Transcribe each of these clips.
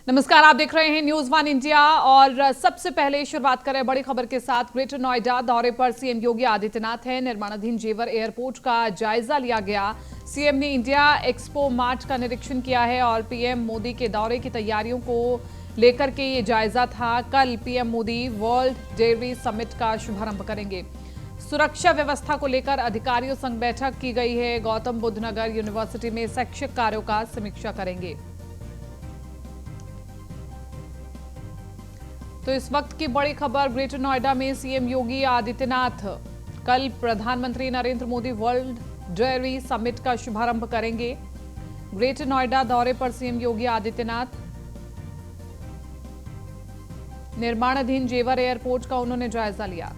नमस्कार, आप देख रहे हैं न्यूज वन इंडिया और सबसे पहले शुरुआत करें बड़ी खबर के साथ। ग्रेटर नोएडा दौरे पर सीएम योगी आदित्यनाथ हैं। निर्माणाधीन जेवर एयरपोर्ट का जायजा लिया गया। सीएम ने इंडिया एक्सपो मार्ट का निरीक्षण किया है और पीएम मोदी के दौरे की तैयारियों को लेकर के ये जायजा था। कल PM Modi world dairy summit का शुभारंभ करेंगे। सुरक्षा व्यवस्था को लेकर अधिकारियों संग बैठक की गई है। गौतम बुद्ध नगर यूनिवर्सिटी में शैक्षिक कार्यों का समीक्षा करेंगे। तो इस वक्त की बड़ी खबर, ग्रेटर नोएडा में सीएम योगी आदित्यनाथ कल प्रधानमंत्री Narendra Modi world dairy summit का शुभारंभ करेंगे। ग्रेटर नोएडा दौरे पर सीएम योगी आदित्यनाथ निर्माणाधीन जेवर एयरपोर्ट का उन्होंने जायजा लिया।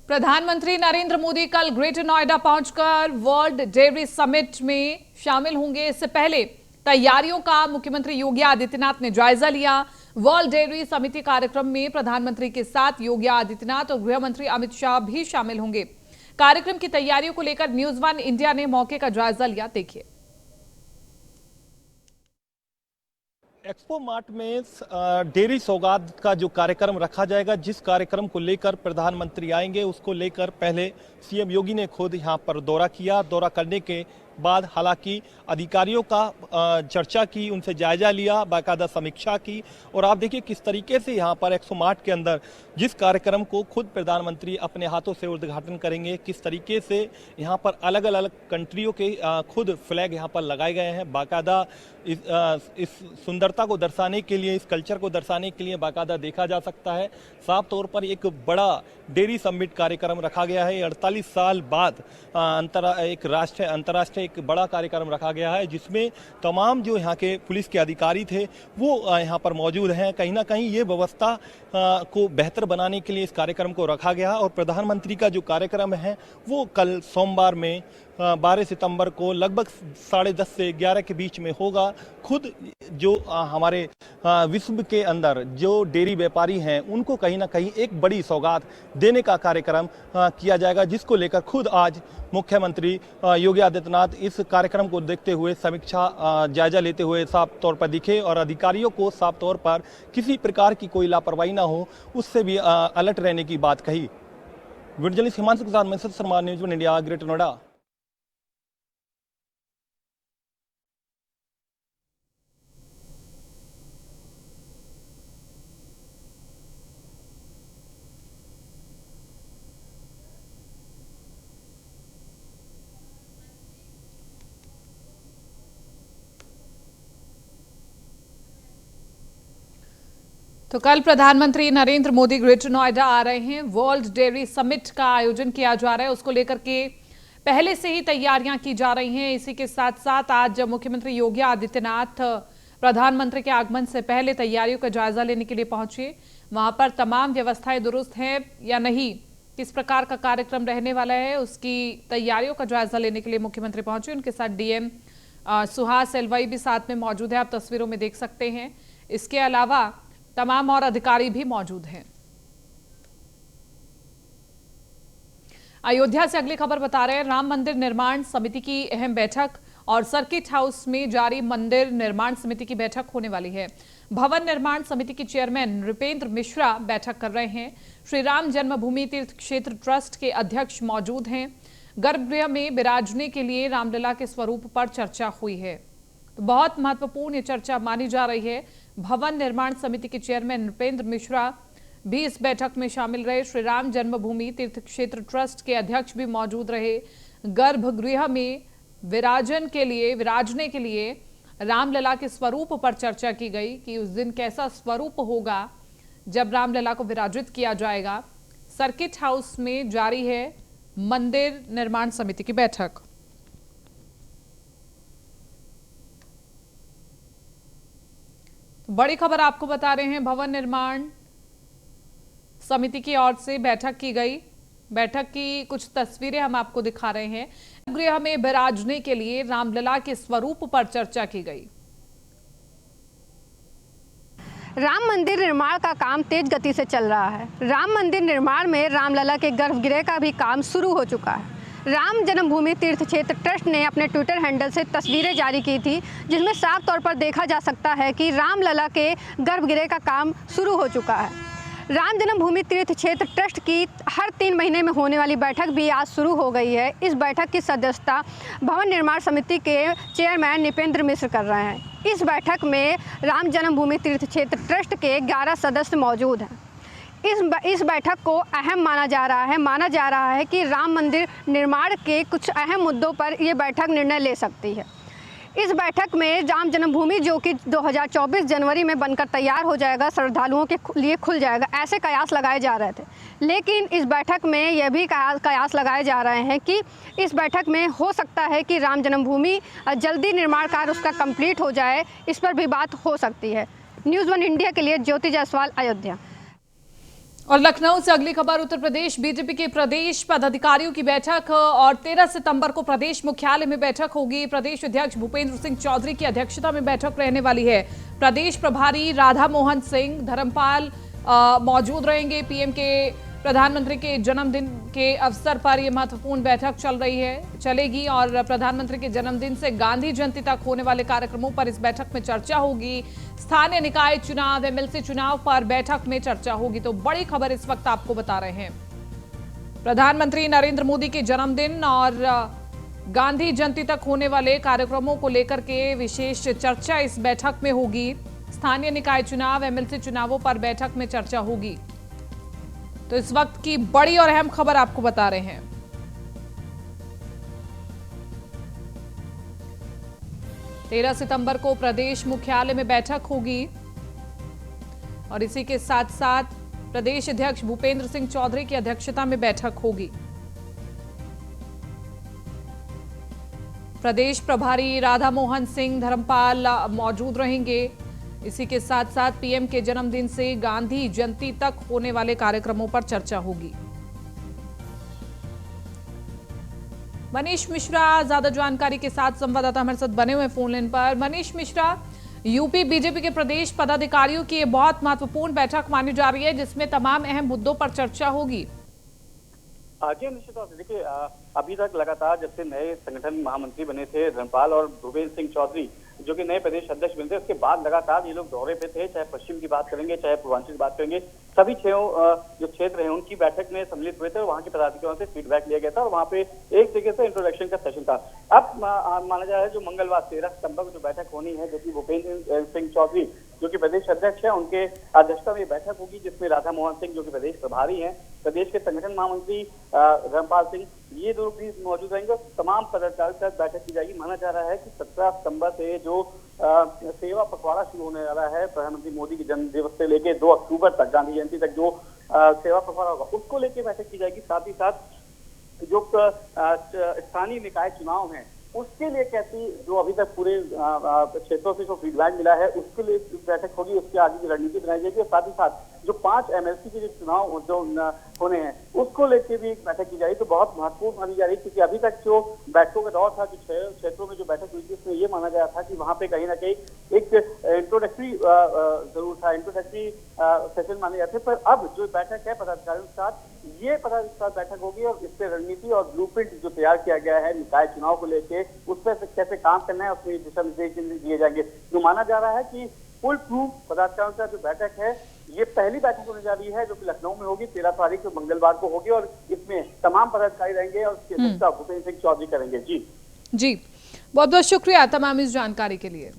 प्रधानमंत्री नरेंद्र मोदी कल ग्रेटर नोएडा पहुंचकर वर्ल्ड डेयरी समिट में शामिल होंगे। इससे पहले तैयारियों का मुख्यमंत्री योगी आदित्यनाथ ने जायजा लिया। वर्ल्ड डेयरी समिति कार्यक्रम में प्रधानमंत्री के साथ योगी आदित्यनाथ और गृह मंत्री अमित शाह भी शामिल होंगे। कार्यक्रम की तैयारियों को लेकर न्यूज वन इंडिया ने मौके का जायजा लिया। देखिए। एक्सपो मार्ट में डेयरी सौगात का जो कार्यक्रम रखा जाएगा, जिस कार्यक्रम को लेकर प्रधानमंत्री आएंगे, उसको लेकर पहले सीएम योगी ने खुद यहां पर दौरा किया। दौरा करने के बाद हालांकि अधिकारियों का चर्चा की, उनसे जायजा लिया, बाकायदा समीक्षा की। और आप देखिए किस तरीके से यहाँ पर एक्सपो मार्ट के अंदर जिस कार्यक्रम को खुद प्रधानमंत्री अपने हाथों से उद्घाटन करेंगे, किस तरीके से यहाँ पर अलग अलग कंट्रियों के खुद फ्लैग यहाँ पर लगाए गए हैं। बाकायदा इस सुंदरता को दर्शाने के लिए, इस कल्चर को दर्शाने के लिए बाकायदा देखा जा सकता है। साफ तौर पर एक बड़ा डेयरी समिट कार्यक्रम रखा गया है। 48 साल बाद अंतर्राष्ट्रीय एक बड़ा कार्यक्रम रखा गया है, जिसमें तमाम जो यहाँ के पुलिस के अधिकारी थे वो यहाँ पर मौजूद हैं। कहीं ना कहीं ये व्यवस्था को बेहतर बनाने के लिए इस कार्यक्रम को रखा गया। और प्रधानमंत्री का जो कार्यक्रम है वो कल सोमवार में 12 सितंबर को लगभग 10:30 से 11 के बीच में होगा। खुद जो हमारे विश्व के अंदर जो डेयरी व्यापारी हैं, उनको कहीं ना कहीं एक बड़ी सौगात देने का कार्यक्रम किया जाएगा, जिसको लेकर खुद आज मुख्यमंत्री योगी आदित्यनाथ इस कार्यक्रम को देखते हुए समीक्षा जायजा लेते हुए साफ तौर पर दिखे और अधिकारियों को साफ तौर पर किसी प्रकार की कोई लापरवाही ना हो, उससे भी अलर्ट रहने की बात कही। वीडियो जर्नलिस्ट हिमांशु के साथ मैं सत Sharma, news one India, greater Noida. तो कल प्रधानमंत्री नरेंद्र मोदी ग्रेटर नोएडा आ रहे हैं। वर्ल्ड डेयरी समिट का आयोजन किया जा रहा है, उसको लेकर के पहले से ही तैयारियां की जा रही हैं। इसी के साथ साथ आज मुख्यमंत्री योगी आदित्यनाथ प्रधानमंत्री के आगमन से पहले तैयारियों का जायजा लेने के लिए पहुंचे। वहां पर तमाम व्यवस्थाएं दुरुस्त हैं या नहीं, किस प्रकार का कार्यक्रम रहने वाला है, उसकी तैयारियों का जायजा लेने के लिए मुख्यमंत्री पहुंचे। उनके साथ डीएम सुहास एलवाई भी साथ में मौजूद है, आप तस्वीरों में देख सकते हैं। इसके अलावा तमाम और अधिकारी भी मौजूद हैं। अयोध्या से अगली खबर बता रहे हैं। राम मंदिर निर्माण समिति की अहम बैठक और सर्किट हाउस में जारी मंदिर निर्माण समिति की बैठक होने वाली है। भवन निर्माण समिति के चेयरमैन नृपेंद्र मिश्रा बैठक कर रहे हैं। श्री राम जन्मभूमि तीर्थ क्षेत्र ट्रस्ट के अध्यक्ष मौजूद हैं। गर्भगृह में विराजने के लिए रामलला के स्वरूप पर चर्चा हुई है, तो बहुत महत्वपूर्ण ये चर्चा मानी जा रही है। भवन निर्माण समिति के चेयरमैन नृपेंद्र मिश्रा भी इस बैठक में शामिल रहे। श्री राम जन्मभूमि तीर्थ क्षेत्र ट्रस्ट के अध्यक्ष भी मौजूद रहे। गर्भगृह में विराजने के लिए रामलला के स्वरूप पर चर्चा की गई कि उस दिन कैसा स्वरूप होगा जब रामलला को विराजित किया जाएगा। सर्किट हाउस में जारी है मंदिर निर्माण समिति की बैठक। बड़ी खबर आपको बता रहे हैं, भवन निर्माण समिति की ओर से बैठक की गई। बैठक की कुछ तस्वीरें हम आपको दिखा रहे हैं। गृह में विराजने के लिए रामलला के स्वरूप पर चर्चा की गई। राम मंदिर निर्माण का काम तेज गति से चल रहा है। राम मंदिर निर्माण में रामलला के गर्भगृह का भी काम शुरू हो चुका है। राम जन्मभूमि तीर्थ क्षेत्र ट्रस्ट ने अपने ट्विटर हैंडल से तस्वीरें जारी की थी, जिसमें साफ तौर पर देखा जा सकता है कि रामलला के गर्भगृह का काम शुरू हो चुका है। राम जन्मभूमि तीर्थ क्षेत्र ट्रस्ट की हर 3 महीने में होने वाली बैठक भी आज शुरू हो गई है। इस बैठक की सदस्यता भवन निर्माण समिति के चेयरमैन नृपेंद्र मिश्र कर रहे हैं। इस बैठक में राम जन्मभूमि तीर्थ क्षेत्र ट्रस्ट के 11 सदस्य मौजूद हैं। इस बैठक को अहम माना जा रहा है कि राम मंदिर निर्माण के कुछ अहम मुद्दों पर ये बैठक निर्णय ले सकती है। इस बैठक में राम जन्मभूमि जो कि 2024 जनवरी में बनकर तैयार हो जाएगा, श्रद्धालुओं के लिए खुल जाएगा, ऐसे कयास लगाए जा रहे थे। लेकिन इस बैठक में यह भी कयास लगाए जा रहे हैं कि इस बैठक में हो सकता है कि राम जन्मभूमि जल्दी निर्माण कार्य उसका कंप्लीट हो जाए, इस पर भी बात हो सकती है। न्यूज़ 1 इंडिया के लिए ज्योति जायसवाल, अयोध्या। और लखनऊ से अगली खबर, उत्तर प्रदेश बीजेपी के प्रदेश पदाधिकारियों की बैठक और 13 सितंबर को प्रदेश मुख्यालय में बैठक होगी। प्रदेश अध्यक्ष भूपेंद्र सिंह चौधरी की अध्यक्षता में बैठक रहने वाली है। प्रदेश प्रभारी राधा मोहन सिंह धर्मपाल मौजूद रहेंगे। पीएम के प्रधानमंत्री के जन्मदिन के अवसर पर यह महत्वपूर्ण बैठक चलेगी और प्रधानमंत्री के जन्मदिन से गांधी जयंती तक होने वाले कार्यक्रमों पर इस बैठक में चर्चा होगी। स्थानीय निकाय चुनाव, एमएलसी चुनाव पर बैठक में चर्चा होगी। तो बड़ी खबर इस वक्त आपको बता रहे हैं, प्रधानमंत्री नरेंद्र मोदी के जन्मदिन और गांधी जयंती तक होने वाले कार्यक्रमों को लेकर के विशेष चर्चा इस बैठक में होगी। स्थानीय निकाय चुनाव, एमएलसी चुनावों पर बैठक में चर्चा होगी। तो इस वक्त की बड़ी और अहम खबर आपको बता रहे हैं। तेरह सितंबर को प्रदेश मुख्यालय में बैठक होगी और इसी के साथ साथ प्रदेश अध्यक्ष भूपेंद्र सिंह चौधरी की अध्यक्षता में बैठक होगी। प्रदेश प्रभारी राधा मोहन सिंह धर्मपाल मौजूद रहेंगे। इसी के साथ साथ पीएम के जन्मदिन से गांधी जयंती तक होने वाले कार्यक्रमों पर चर्चा होगी। मनीष मिश्रा ज्यादा जानकारी के साथ संवाददाता हमारे साथ बने हुए फोन लाइन पर। मनीष मिश्रा, यूपी बीजेपी के प्रदेश पदाधिकारियों की बहुत महत्वपूर्ण बैठक मानी जा रही है, जिसमें तमाम अहम मुद्दों पर चर्चा होगी। जी निश्चित तौर से देखिए, अभी तक लगातार जब से नए संगठन महामंत्री बने थे धर्मपाल और भूपेंद्र सिंह चौधरी जो कि नए प्रदेश अध्यक्ष बने थे, उसके बाद लगातार ये लोग दौरे पे थे। चाहे पश्चिम की बात करेंगे, चाहे पूर्वांचल की बात करेंगे, सभी 6 जो क्षेत्र हैं उनकी बैठक में सम्मिलित हुए थे और वहां के पदाधिकारियों से फीडबैक लिया गया था और वहां पे एक तरीके से इंट्रोडक्शन का सेशन था। अब माना जा रहा है जो मंगलवार 13 सितंबर को जो बैठक होनी है, जो कि भूपेंद्र सिंह चौधरी जो कि प्रदेश अध्यक्ष है, उनके अध्यक्षता में बैठक होगी, जिसमें राधा मोहन सिंह जो कि प्रदेश प्रभारी हैं, प्रदेश के संगठन महामंत्री धर्मपाल सिंह, ये दोनों भी मौजूद रहेंगे और तमाम पदाधिकारियों के साथ बैठक की जाएगी। माना जा रहा है कि 17 सितंबर से जो सेवा पखवाड़ा शुरू होने वाला है, प्रधानमंत्री मोदी के जन्म दिवस से लेकर 2 अक्टूबर तक गांधी जयंती तक जो सेवा पखवाड़ा होगा, उसको लेकर बैठक की जाएगी। साथ ही साथ जो स्थानीय निकाय चुनाव हैं उसके लिए कैसी जो अभी तक पूरे क्षेत्रों से जो फीडबैक मिला है उसके लिए बैठक होगी, उसके आगे की रणनीति बनाई जाएगी और साथ ही साथ जो 5 एमएलसी के जो चुनाव जो होने हैं उसको लेकर भी एक बैठक की जाएगी। तो बहुत महत्वपूर्ण मानी जा रही है, क्योंकि अभी तक जो बैठकों का दौर था, जो 6 क्षेत्रों में जो बैठक हुई थी, उसमें ये माना गया था कि वहां पे कहीं ना कहीं एक इंट्रोडक्टरी जरूर था, इंट्रोडक्टरी सेशन माने जाते। पर अब जो बैठक है पदाधिकारियों के साथ, ये पदाधिकारी बैठक होगी और इस पर रणनीति और ब्लूप्रिंट जो तैयार किया गया है निकाय चुनाव को लेकर, उस पर कैसे काम करना है, उसमें दिशा निर्देश दिए जाएंगे। जो माना जा रहा है कि फुल प्रूफ पदाधिकारियों का जो बैठक है, ये पहली बैठक होने जा रही है जो कि लखनऊ में होगी, 13 तारीख को मंगलवार को होगी और इसमें तमाम पदाधिकारी रहेंगे और उसकी अध्यक्षता भूपेंद्र सिंह चौधरी करेंगे। जी बहुत बहुत शुक्रिया तमाम इस जानकारी के लिए।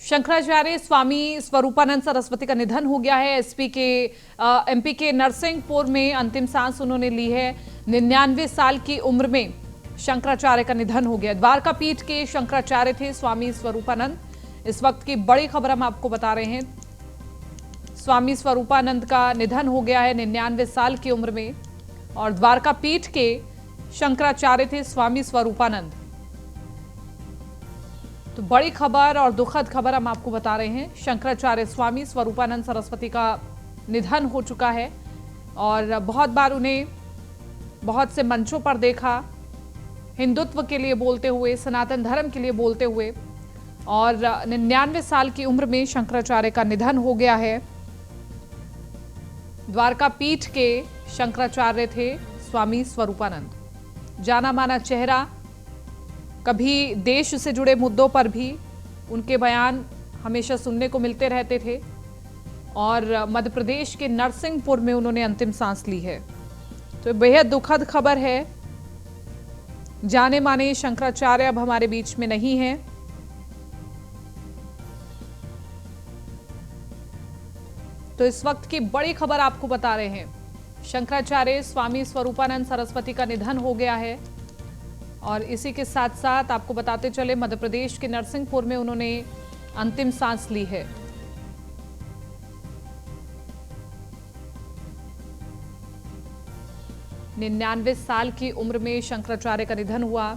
शंकराचार्य स्वामी स्वरूपानंद सरस्वती का निधन हो गया है। एमपी के नरसिंहपुर में अंतिम सांस उन्होंने ली है। 99 साल की उम्र में शंकराचार्य का निधन हो गया। द्वारका पीठ के शंकराचार्य थे स्वामी स्वरूपानंद। इस वक्त की बड़ी खबर हम आपको बता रहे हैं, स्वामी स्वरूपानंद का निधन हो गया है 99 साल की उम्र में और द्वारका पीठ के शंकराचार्य थे स्वामी स्वरूपानंद। तो बड़ी खबर और दुखद खबर हम आपको बता रहे हैं, शंकराचार्य स्वामी स्वरूपानंद सरस्वती का निधन हो चुका है और बहुत बार उन्हें बहुत से मंचों पर देखा, हिंदुत्व के लिए बोलते हुए, सनातन धर्म के लिए बोलते हुए, और 99 साल की उम्र में शंकराचार्य का निधन हो गया है द्वारका पीठ के शंकराचार्य थे स्वामी स्वरूपानंद। जाना माना चेहरा, कभी देश से जुड़े मुद्दों पर भी उनके बयान हमेशा सुनने को मिलते रहते थे और मध्य प्रदेश के नरसिंहपुर में उन्होंने अंतिम सांस ली है। तो बेहद दुखद खबर है। जाने माने शंकराचार्य अब हमारे बीच में नहीं हैं। तो इस वक्त की बड़ी खबर आपको बता रहे हैं। शंकराचार्य स्वामी स्वरूपानंद सरस्वती का निधन हो गया है और इसी के साथ साथ आपको बताते चले मध्य प्रदेश के नरसिंहपुर में उन्होंने अंतिम सांस ली है। निन्यानवे साल की उम्र में शंकराचार्य का निधन हुआ।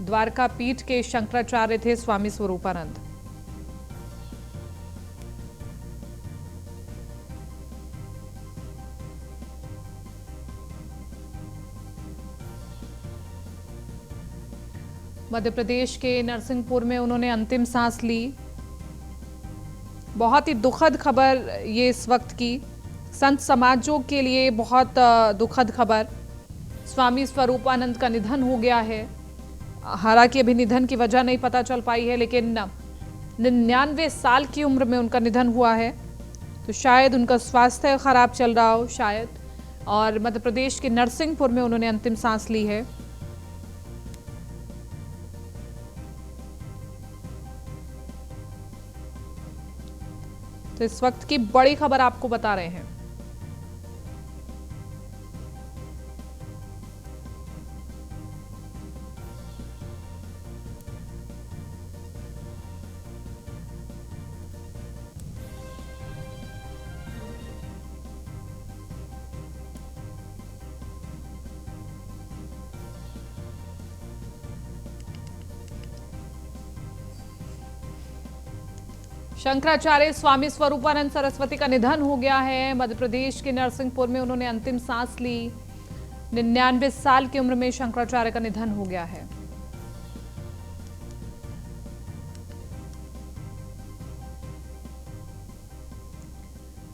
द्वारका पीठ के शंकराचार्य थे स्वामी स्वरूपानंद। मध्य प्रदेश के नरसिंहपुर में उन्होंने अंतिम सांस ली। बहुत ही दुखद खबर ये इस वक्त की, संत समाजों के लिए बहुत दुखद खबर। स्वामी स्वरूपानंद का निधन हो गया है। हालांकि अभी निधन की वजह नहीं पता चल पाई है, लेकिन 99 साल की उम्र में उनका निधन हुआ है। तो शायद उनका स्वास्थ्य खराब चल रहा हो शायद, और मध्य प्रदेश के नरसिंहपुर में उन्होंने अंतिम सांस ली है। तो इस वक्त की बड़ी खबर आपको बता रहे हैं। शंकराचार्य स्वामी स्वरूपानंद सरस्वती का निधन हो गया है। मध्य प्रदेश के नरसिंहपुर में उन्होंने अंतिम सांस ली। 99 साल की उम्र में शंकराचार्य का निधन हो गया है।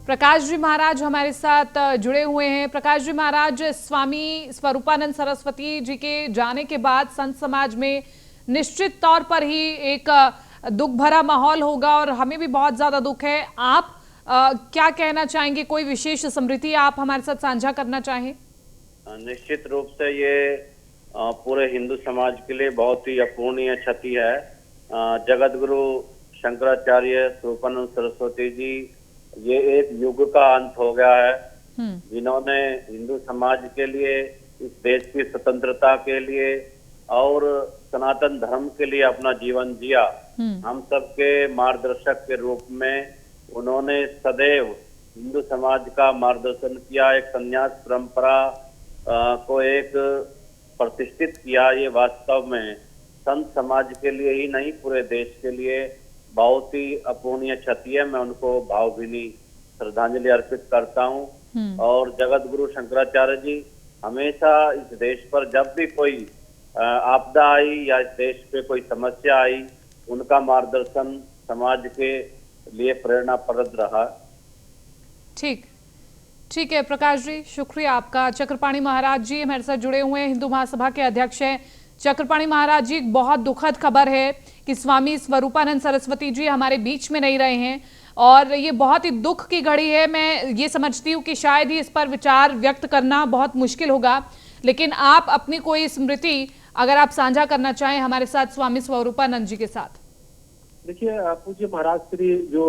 प्रकाश जी महाराज हमारे साथ जुड़े हुए हैं। प्रकाश जी महाराज, स्वामी स्वरूपानंद सरस्वती जी के जाने के बाद संत समाज में निश्चित तौर पर ही एक दुख भरा माहौल होगा और हमें भी बहुत ज्यादा दुख है। आप क्या कहना चाहेंगे? कोई विशेष स्मृति आप हमारे साथ साझा करना चाहें? निश्चित रूप से ये पूरे हिंदू समाज के लिए बहुत ही अपूर्णीय क्षति है। जगत गुरु शंकराचार्य स्वरूपानंद सरस्वती जी, ये एक युग का अंत हो गया है, जिन्होंने हिंदू समाज के लिए, इस देश की स्वतंत्रता के लिए और सनातन धर्म के लिए अपना जीवन जिया। हम सबके मार्गदर्शक के रूप में उन्होंने सदैव हिंदू समाज का मार्गदर्शन किया। एक संन्यास परंपरा को एक प्रतिष्ठित किया। ये वास्तव में संत समाज के लिए ही नहीं, पूरे देश के लिए बहुत ही अपूर्णीय क्षति है। मैं उनको भावभीनी श्रद्धांजलि अर्पित करता हूँ। और जगत गुरु शंकराचार्य जी हमेशा इस देश पर जब भी कोई आपदा आई या इस देश पे कोई समस्या आई, उनका मार्गदर्शन समाज के लिए प्रेरणाप्रद रहा। ठीक है प्रकाश जी, शुक्रिया आपका। चक्रपाणी महाराज जी हमारे साथ जुड़े हुए हैं, हिंदू महासभा के अध्यक्ष हैं। चक्रपाणी महाराज जी, बहुत दुखद खबर है कि स्वामी स्वरूपानंद सरस्वती जी हमारे बीच में नहीं रहे हैं और ये बहुत ही दुख की घड़ी है। मैं ये समझती हूँ कि शायद ही इस पर विचार व्यक्त करना बहुत मुश्किल होगा, लेकिन आप अपनी कोई स्मृति अगर आप साझा करना चाहें हमारे साथ स्वामी स्वरूपानंद जी के साथ। देखिए, पूज्य महाराज श्री जो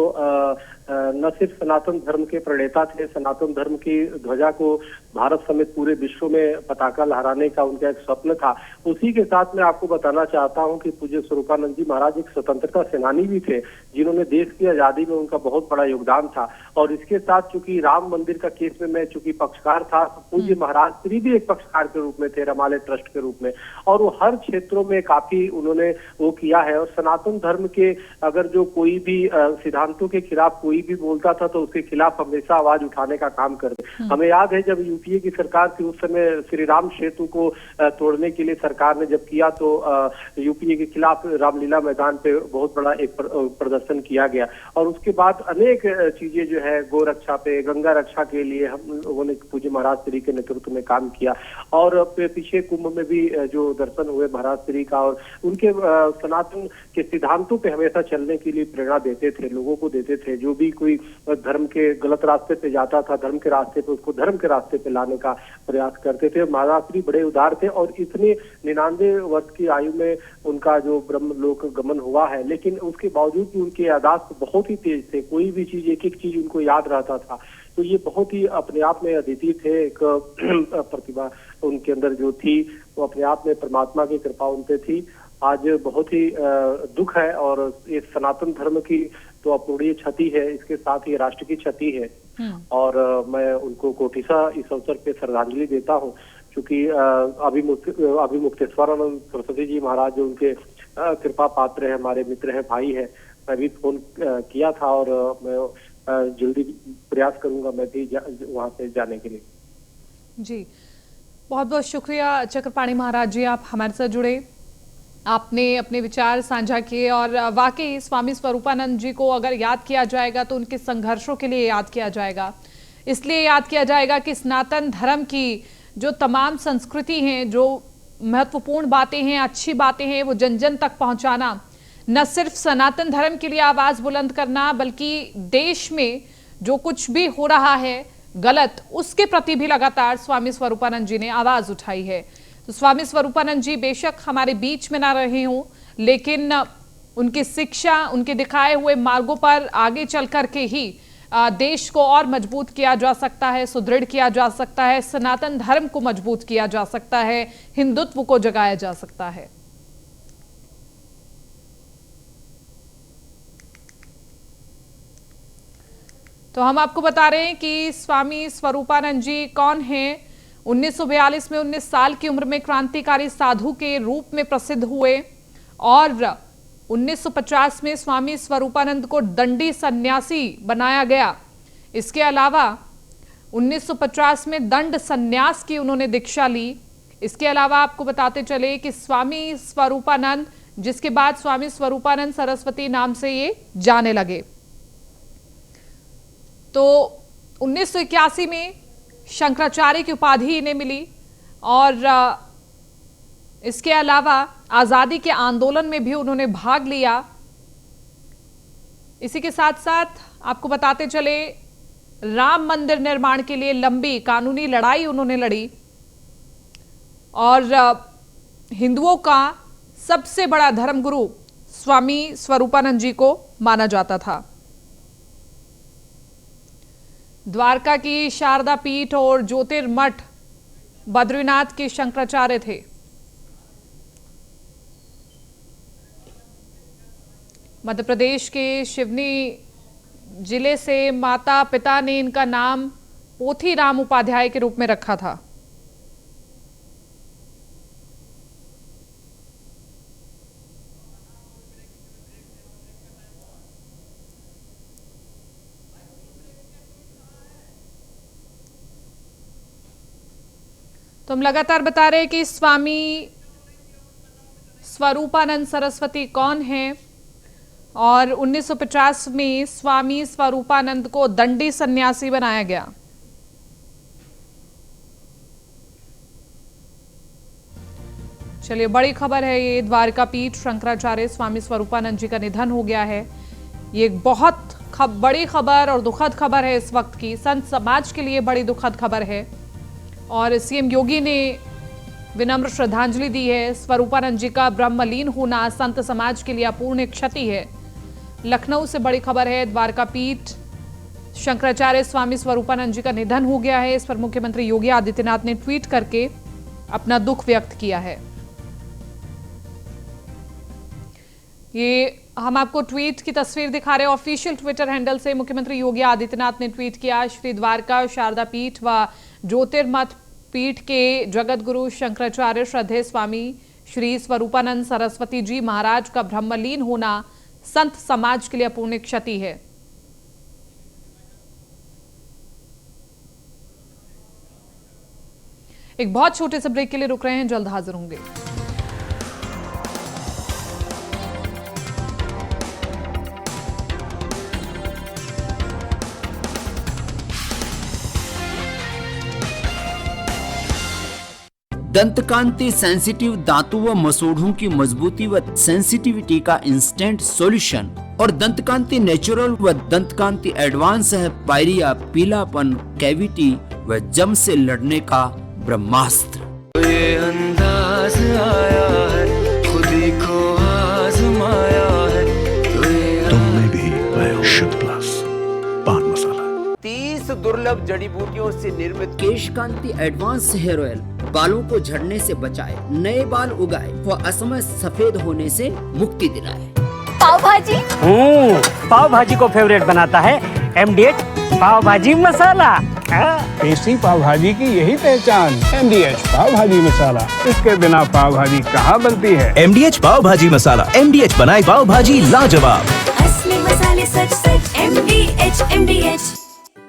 न सिर्फ सनातन धर्म के प्रणेता थे, सनातन धर्म की ध्वजा को भारत समेत पूरे विश्व में पताका लहराने का उनका एक स्वप्न था। उसी के साथ मैं आपको बताना चाहता हूं कि पूज्य स्वरूपानंद जी महाराज एक स्वतंत्रता सेनानी भी थे, जिन्होंने देश की आजादी में उनका बहुत बड़ा योगदान था। और इसके साथ चूंकि राम मंदिर का केस में मैं चूंकि पक्षकार था, तो पूज्य महाराज श्री भी एक पक्षकार के रूप में थे, रमालय ट्रस्ट के रूप में, और वो हर क्षेत्रों में काफी उन्होंने वो किया है। और सनातन धर्म के अगर जो कोई भी सिद्धांतों के खिलाफ कोई कोई भी बोलता था तो उसके खिलाफ हमेशा आवाज उठाने का काम करते। हमें याद है जब यूपीए की सरकार थी उस समय श्री राम सेतु को तोड़ने के लिए सरकार ने जब किया तो यूपीए के खिलाफ रामलीला मैदान पे बहुत बड़ा एक प्रदर्शन किया गया। और उसके बाद अनेक चीजें जो है गौ रक्षा पे, गंगा रक्षा के लिए हम लोगों ने पूज्य महाराज श्री के नेतृत्व में काम किया। और पीछे कुंभ में भी जो दर्शन हुए महाराज श्री का, और उनके सनातन के सिद्धांतों पे हमेशा चलने के लिए प्रेरणा देते थे, लोगों को देते थे। जो भी कोई धर्म के गलत रास्ते पे जाता था, धर्म के रास्ते पे, उसको धर्म के रास्ते पे लाने का प्रयास करते थे। महाराज श्री बड़े उदार थे और इतने 99 वर्ष की आयु में उनका जो ब्रह्म लोक गमन हुआ है, लेकिन उसके बावजूद भी उनके याददाश्त बहुत ही तेज थे। कोई भी चीज, एक एक चीज उनको याद रहता था। तो ये बहुत ही अपने आप में अद्वितीय थे। एक प्रतिभा उनके अंदर जो थी वो अपने आप में परमात्मा की कृपा उन पे थी। आज बहुत ही दुख है और ये सनातन धर्म की तो अपूरणीय क्षति है, इसके साथ ही राष्ट्र की क्षति है। और मैं उनको कोटिसा इस अवसर पे श्रद्धांजलि देता हूँ, क्योंकि अभिमुक्तेश्वरानंद सरस्वती जी महाराज जो उनके कृपा पात्र है, हमारे मित्र हैं, भाई है। मैं भी फोन किया था और मैं जल्दी प्रयास करूंगा मैं भी वहां पे जाने के लिए। जी, बहुत बहुत शुक्रिया चक्रपाणी महाराज जी, आप हमारे साथ जुड़े, आपने अपने विचार साझा किए। और वाकई स्वामी स्वरूपानंद जी को अगर याद किया जाएगा तो उनके संघर्षों के लिए याद किया जाएगा। इसलिए याद किया जाएगा कि सनातन धर्म की जो तमाम संस्कृति हैं, जो महत्वपूर्ण बातें हैं, अच्छी बातें हैं, वो जन जन तक पहुंचाना, न सिर्फ सनातन धर्म के लिए आवाज बुलंद करना, बल्कि देश में जो कुछ भी हो रहा है गलत, उसके प्रति भी लगातार स्वामी स्वरूपानंद जी ने आवाज उठाई है। तो स्वामी स्वरूपानंद जी बेशक हमारे बीच में ना रहे हों, लेकिन उनकी शिक्षा, उनके दिखाए हुए मार्गों पर आगे चल करके ही देश को और मजबूत किया जा सकता है, सुदृढ़ किया जा सकता है, सनातन धर्म को मजबूत किया जा सकता है, हिंदुत्व को जगाया जा सकता है। तो हम आपको बता रहे हैं कि स्वामी स्वरूपानंद जी कौन हैं। 1942 में 19 साल की उम्र में क्रांतिकारी साधु के रूप में प्रसिद्ध हुए और 1950 में स्वामी स्वरूपानंद को दंडी सन्यासी बनाया गया। इसके अलावा 1950 में दंड सन्यास की उन्होंने दीक्षा ली। इसके अलावा आपको बताते चले कि स्वामी स्वरूपानंद, जिसके बाद स्वामी स्वरूपानंद सरस्वती नाम से ये जाने लगे। तो 1981 में शंकराचार्य की उपाधि इन्हें मिली और इसके अलावा आजादी के आंदोलन में भी उन्होंने भाग लिया। इसी के साथ साथ आपको बताते चले राम मंदिर निर्माण के लिए लंबी कानूनी लड़ाई उन्होंने लड़ी और हिंदुओं का सबसे बड़ा धर्मगुरु स्वामी स्वरूपानंद जी को माना जाता था। द्वारका की शारदा पीठ और ज्योतिर्मठ बद्रीनाथ के शंकराचार्य थे। मध्य प्रदेश के सिवनी जिले से माता पिता ने इनका नाम पोथीराम उपाध्याय के रूप में रखा था। तो हम लगातार बता रहे हैं कि स्वामी स्वरूपानंद सरस्वती कौन है और 1950 में स्वामी स्वरूपानंद को दंडी सन्यासी बनाया गया। चलिए, बड़ी खबर है ये, द्वारका पीठ शंकराचार्य स्वामी स्वरूपानंद जी का निधन हो गया है। ये एक बहुत बड़ी खबर और दुखद खबर है इस वक्त की, संत समाज के लिए बड़ी दुखद खबर है। और सीएम योगी ने विनम्र श्रद्धांजलि दी है। स्वरूपानंद जी का ब्रह्मलीन होना संत समाज के लिए अपूर्ण क्षति है। लखनऊ से बड़ी खबर है, द्वारका पीठ शंकराचार्य स्वामी स्वरूपानंद जी का निधन हो गया है। इस पर मुख्यमंत्री योगी आदित्यनाथ ने ट्वीट करके अपना दुख व्यक्त किया है। ये हम आपको ट्वीट की तस्वीर दिखा रहे हैं ऑफिशियल ट्विटर हैंडल से। मुख्यमंत्री योगी आदित्यनाथ ने ट्वीट किया, श्री द्वारका शारदा पीठ व ज्योतिर्मठ पीठ के जगत गुरु शंकराचार्य श्रद्धेय स्वामी श्री स्वरूपानंद सरस्वती जी महाराज का ब्रह्मलीन होना संत समाज के लिए अपूर्ण क्षति है। एक बहुत छोटे से ब्रेक के लिए रुक रहे हैं, जल्द हाजिर होंगे। दंतकांति सेंसिटिव दांतों व मसूड़ों की मजबूती व सेंसिटिविटी का इंस्टेंट सॉल्यूशन और दंतकांति नेचुरल व दंतकांति एडवांस है पायरिया पीलापन, कैविटी व जम से लड़ने का ब्रह्मास्त्र। ये अंदाज आया है, खुद ही को आजमाया है, तुम में भी शुद्ध प्लस पान मसाला। 30 दुर्लभ जड़ी बूटियों से निर्मित केश कांति एडवांस हेयर ऑयल बालों को झड़ने से बचाए, नए बाल उगाए व असमय सफेद होने से मुक्ति दिलाए। पाव भाजी पाव भाजी को फेवरेट बनाता है MDH पाव भाजी मसाला। टेस्टी पाव भाजी की यही पहचान MDH पाव भाजी मसाला। इसके बिना पाव भाजी कहाँ बनती है। MDH पाव भाजी मसाला, MDH बनाए पाव भाजी लाजवाब। असली मसाले सच सच MDH।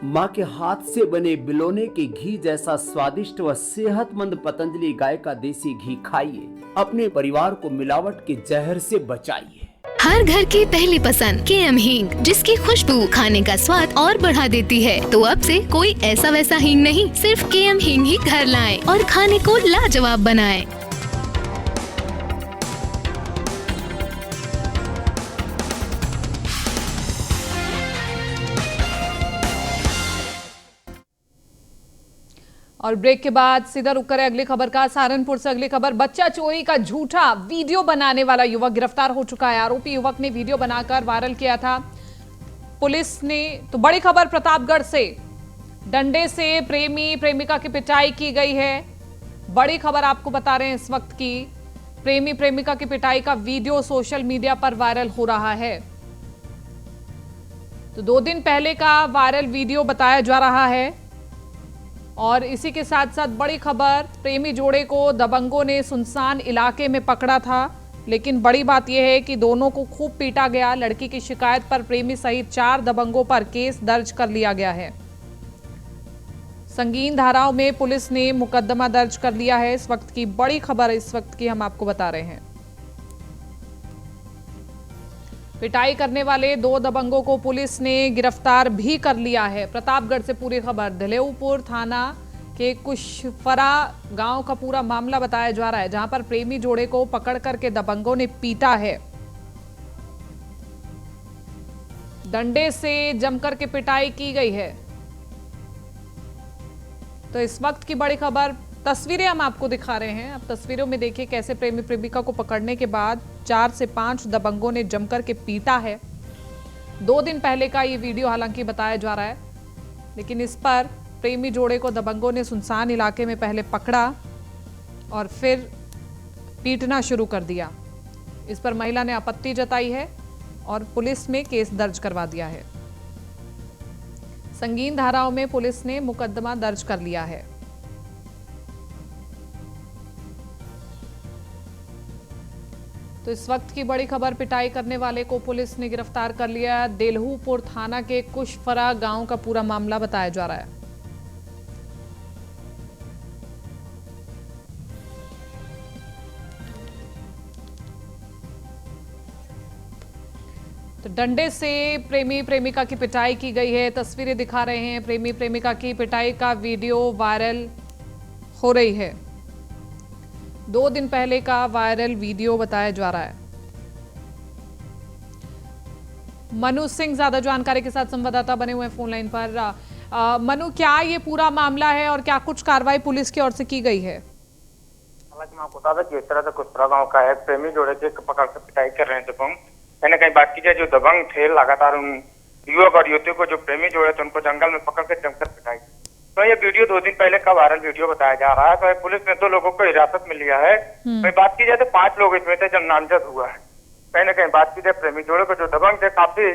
माँ के हाथ से बने बिलोने के घी जैसा स्वादिष्ट व सेहतमंद पतंजलि गाय का देसी घी खाइए, अपने परिवार को मिलावट के जहर से बचाइए। हर घर की पहली पसंद KM हींग, जिसकी खुशबू खाने का स्वाद और बढ़ा देती है। तो अब से कोई ऐसा वैसा हींग नहीं, सिर्फ KM हींग ही घर लाएं और खाने को लाजवाब बनाएं। और ब्रेक के बाद सीधा रुक करें अगली खबर का। सहारनपुर से अगली खबर, बच्चा चोरी का झूठा वीडियो बनाने वाला युवक गिरफ्तार हो चुका है। आरोपी युवक ने वीडियो बनाकर वायरल किया था। पुलिस ने तो बड़ी खबर प्रतापगढ़ से, डंडे से प्रेमी प्रेमिका की पिटाई की गई है। बड़ी खबर आपको बता रहे हैं इस वक्त की, प्रेमी प्रेमिका की पिटाई का वीडियो सोशल मीडिया पर वायरल हो रहा है। तो 2 दिन पहले का वायरल वीडियो बताया जा रहा है। और इसी के साथ साथ बड़ी खबर, प्रेमी जोड़े को दबंगों ने सुनसान इलाके में पकड़ा था। लेकिन बड़ी बात यह है कि दोनों को खूब पीटा गया। लड़की की शिकायत पर प्रेमी सहित 4 दबंगों पर केस दर्ज कर लिया गया है। संगीन धाराओं में पुलिस ने मुकदमा दर्ज कर लिया है। इस वक्त की बड़ी खबर इस वक्त की हम आपको बता रहे हैं। पिटाई करने वाले 2 दबंगों को पुलिस ने गिरफ्तार भी कर लिया है। प्रतापगढ़ से पूरी खबर, धलेऊपुर थाना के कुशफरा गांव का पूरा मामला बताया जा रहा है, जहां पर प्रेमी जोड़े को पकड़ करके दबंगों ने पीटा है। डंडे से जमकर के पिटाई की गई है। तो इस वक्त की बड़ी खबर, तस्वीरें हम आपको दिखा रहे हैं। अब तस्वीरों में देखिए कैसे प्रेमी प्रेमिका को पकड़ने के बाद 4 से 5 दबंगों ने जमकर के पीटा है। 2 दिन पहले का ये वीडियो हालांकि बताया जा रहा है, लेकिन इस पर प्रेमी जोड़े को दबंगों ने सुनसान इलाके में पहले पकड़ा और फिर पीटना शुरू कर दिया। इस पर महिला ने आपत्ति जताई है और पुलिस में केस दर्ज करवा दिया है। संगीन धाराओं में पुलिस ने मुकदमा दर्ज कर लिया है। तो इस वक्त की बड़ी खबर, पिटाई करने वाले को पुलिस ने गिरफ्तार कर लिया। देलहूपुर थाना के कुशफरा गांव का पूरा मामला बताया जा रहा है। तो डंडे से प्रेमी प्रेमिका की पिटाई की गई है। तस्वीरें दिखा रहे हैं, प्रेमी प्रेमिका की पिटाई का वीडियो वायरल हो रही है। 2 दिन पहले का वायरल वीडियो बताया जा रहा है। मनु सिंह ज्यादा जानकारी के साथ संवाददाता बने हुए फोन लाइन पर। मनु, क्या ये पूरा मामला है और क्या कुछ कार्रवाई पुलिस की ओर से की गई है? हालांकि मैं आपको बता दें कि इस तरह से कुशफरा गांव का है, प्रेमी जोड़े के पकड़ कर पिटाई कर रहे हैं दबंग। कहीं ना कहीं बात की जाए, जो दबंग थे लगातार उन युवक और युवतियों को, जो प्रेमी जोड़े थे, उनको जंगल में पकड़ कर जमकर पिटाई। तो ये वीडियो 2 दिन पहले का वायरल वीडियो बताया जा रहा है। तो पुलिस ने 2 लोगों को हिरासत में लिया है। वही बात की जाए तो 5 लोग इसमें थे, जब नामजद हुआ है। कहीं ना कहीं बात की जाए, प्रेमी जोड़े को जो दबंग थे, काफी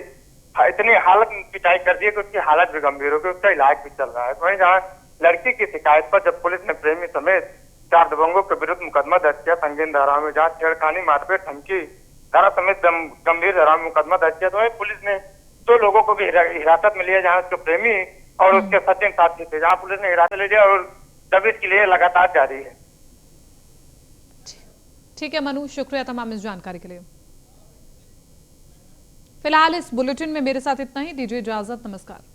इतनी हालत पिटाई कर दी है कि उसकी हालत भी गंभीर हो गई, उसका इलाज भी चल रहा है। वहीं जहाँ लड़की की शिकायत पर जब पुलिस ने प्रेमी समेत 4 दबंगों के विरुद्ध मुकदमा दर्ज किया, संगीन धारा में, जहाँ छेड़खानी, मारपीट, धमकी धारा समेत गंभीर धारा में मुकदमा दर्ज किया। तो पुलिस ने 2 लोगों को भी हिरासत में लिया, जहाँ उसके प्रेमी और उसके सचिन साथी थे, जहाँ पुलिस ने हिरासत ले लिया और दबिश के लिए लगातार जारी है। ठीक है मनु, शुक्रिया तमाम इस जानकारी के लिए। फिलहाल इस बुलेटिन में मेरे साथ इतना ही, दीजिए इजाजत, नमस्कार।